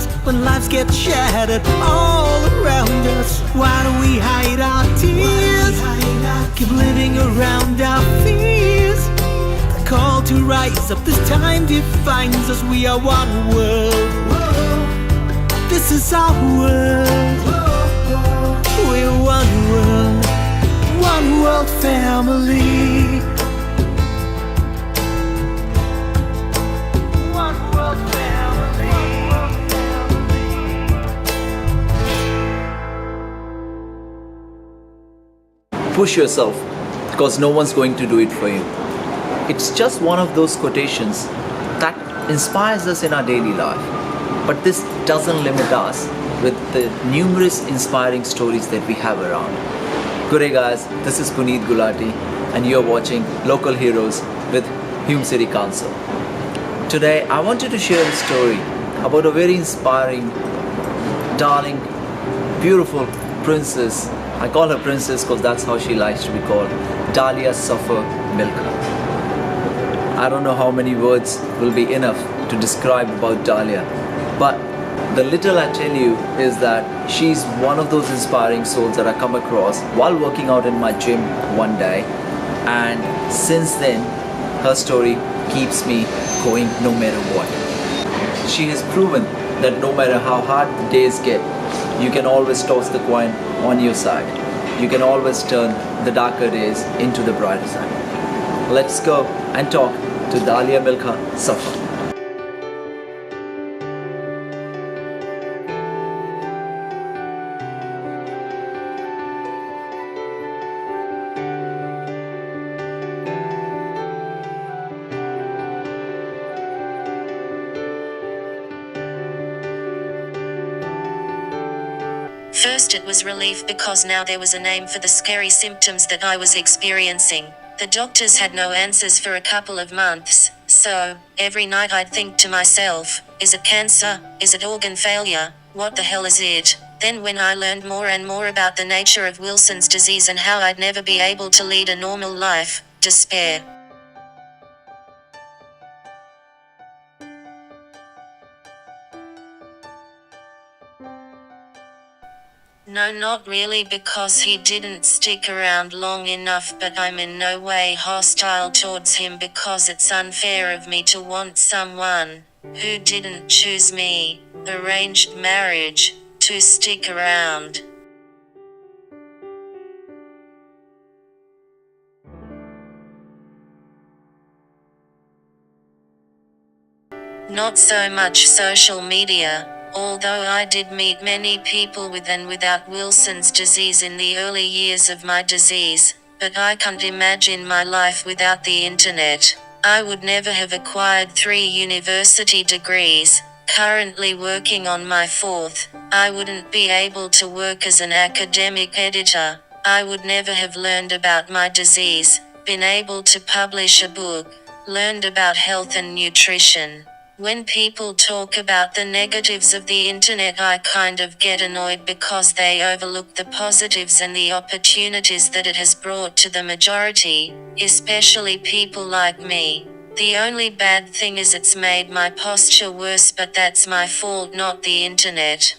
us when lives get shattered all around us? Why do we hide our tears? Keep living around our fears. The call to rise up this time defines us. We are one world. This is our world. We're one world family. One world family. Push yourself, because no one's going to do it for you. It's just one of those quotations that inspires us in our daily life. But this doesn't limit us with the numerous inspiring stories that we have around. Good day guys, this is Puneet Gulati and you're watching Local Heroes with Hume City Council. Today I wanted to share a story about a very inspiring, darling, beautiful princess. I call her princess because that's how she likes to be called. Dalia Safar Mikha. I don't know how many words will be enough to describe about Dalia, but the little I tell you is that she's one of those inspiring souls that I come across while working out in my gym one day, and since then her story keeps me going no matter what. She has proven that no matter how hard the days get, you can always toss the coin on your side. You can always turn the darker days into the brighter side. Let's go and talk to Dalia Mikha Safar. First it was relief because now there was a name for the scary symptoms that I was experiencing. The doctors had no answers for a couple of months, so every night I'd think to myself, is it cancer? Is it organ failure? What the hell is it? Then when I learned more and more about the nature of Wilson's disease and how I'd never be able to lead a normal life, despair. No, not really, because he didn't stick around long enough, but I'm in no way hostile towards him because it's unfair of me to want someone who didn't choose me, arranged marriage, to stick around. Not so much social media. Although I did meet many people with and without Wilson's disease in the early years of my disease, but I can't imagine my life without the internet. I would never have acquired 3 university degrees, currently working on my 4th. I wouldn't be able to work as an academic editor. I would never have learned about my disease, been able to publish a book, learned about health and nutrition. When people talk about the negatives of the internet, I kind of get annoyed because they overlook the positives and the opportunities that it has brought to the majority, especially people like me. The only bad thing is it's made my posture worse, but that's my fault, not the internet.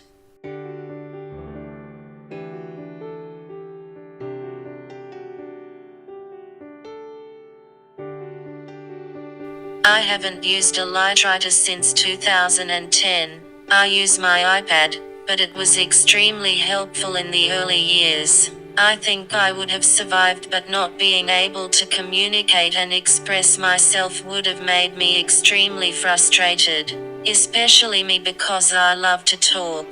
I haven't used a lighter since 2010. I use my iPad, but it was extremely helpful in the early years. I think I would have survived, but not being able to communicate and express myself would have made me extremely frustrated. Especially me, because I love to talk.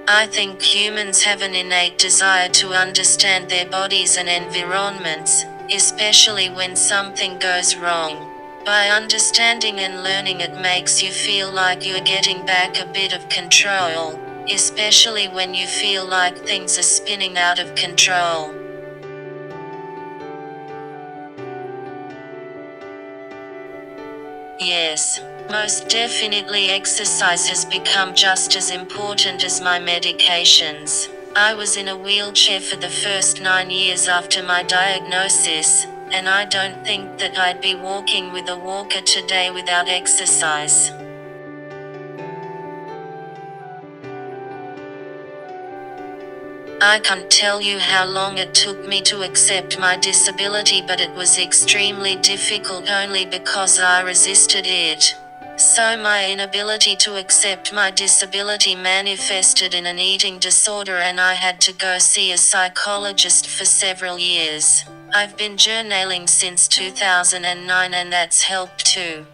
I think humans have an innate desire to understand their bodies and environments, especially when something goes wrong. By understanding and learning, it makes you feel like you're getting back a bit of control, especially when you feel like things are spinning out of control. Yes, most definitely exercise has become just as important as my medications. I was in a wheelchair for the first 9 years after my diagnosis, and I don't think that I'd be walking with a walker today without exercise. I can't tell you how long it took me to accept my disability, but it was extremely difficult only because I resisted it. So my inability to accept my disability manifested in an eating disorder, and I had to go see a psychologist for several years. I've been journaling since 2009 and that's helped too.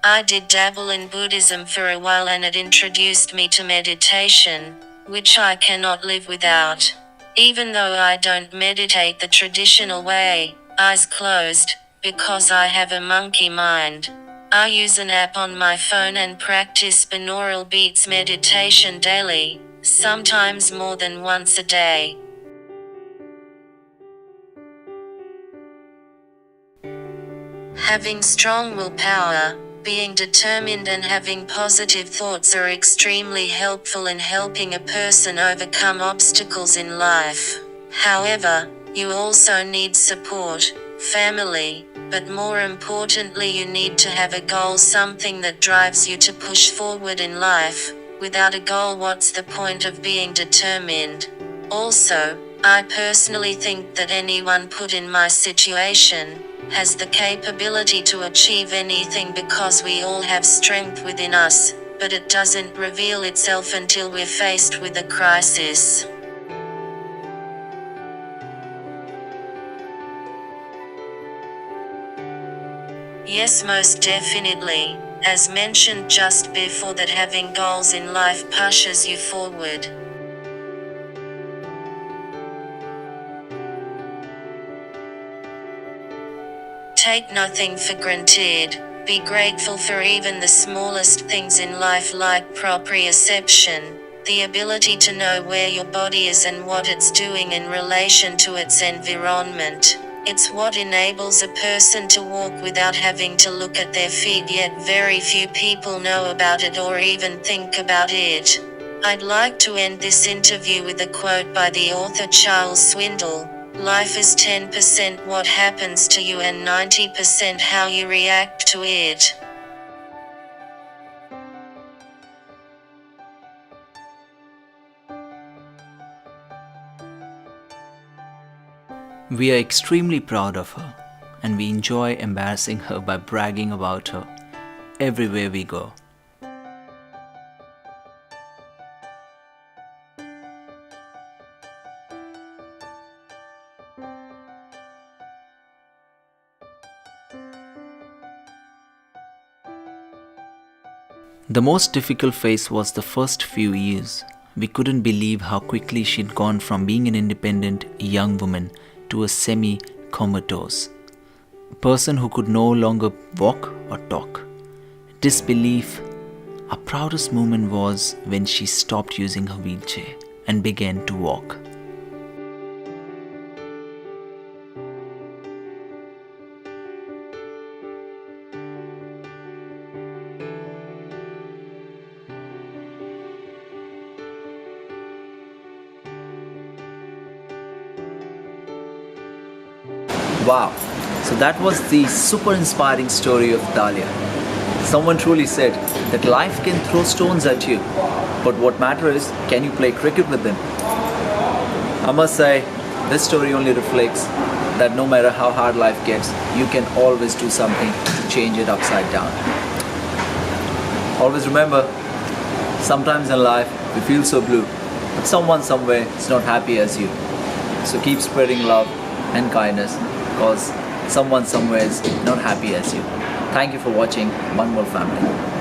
I did dabble in Buddhism for a while and it introduced me to meditation, which I cannot live without. Even though I don't meditate the traditional way, eyes closed, because I have a monkey mind. I use an app on my phone and practice binaural beats meditation daily, sometimes more than once a day. Having strong willpower, being determined and having positive thoughts are extremely helpful in helping a person overcome obstacles in life. However, you also need support, family, but more importantly you need to have a goal, something that drives you to push forward in life. Without a goal, what's the point of being determined? Also, I personally think that anyone put in my situation has the capability to achieve anything because we all have strength within us, but it doesn't reveal itself until we're faced with a crisis. Yes, most definitely, as mentioned just before, that having goals in life pushes you forward. Take nothing for granted. Be grateful for even the smallest things in life, like proprioception, the ability to know where your body is and what it's doing in relation to its environment. It's what enables a person to walk without having to look at their feet, yet very few people know about it or even think about it. I'd like to end this interview with a quote by the author Charles Swindoll. Life is 10% what happens to you and 90% how you react to it. We are extremely proud of her, and we enjoy embarrassing her by bragging about her everywhere we go. The most difficult phase was the first few years. We couldn't believe how quickly she'd gone from being an independent young woman to a semi-comatose person who could no longer walk or talk. Disbelief. Our proudest moment was when she stopped using her wheelchair and began to walk. Wow, so that was the super inspiring story of Dalia. Someone truly said that life can throw stones at you, but what matters is, can you play cricket with them? I must say, this story only reflects that no matter how hard life gets, you can always do something to change it upside down. Always remember, sometimes in life we feel so blue, but someone somewhere is not happy as you. So keep spreading love and kindness, because someone somewhere is not happy as you. Thank you for watching One More Family.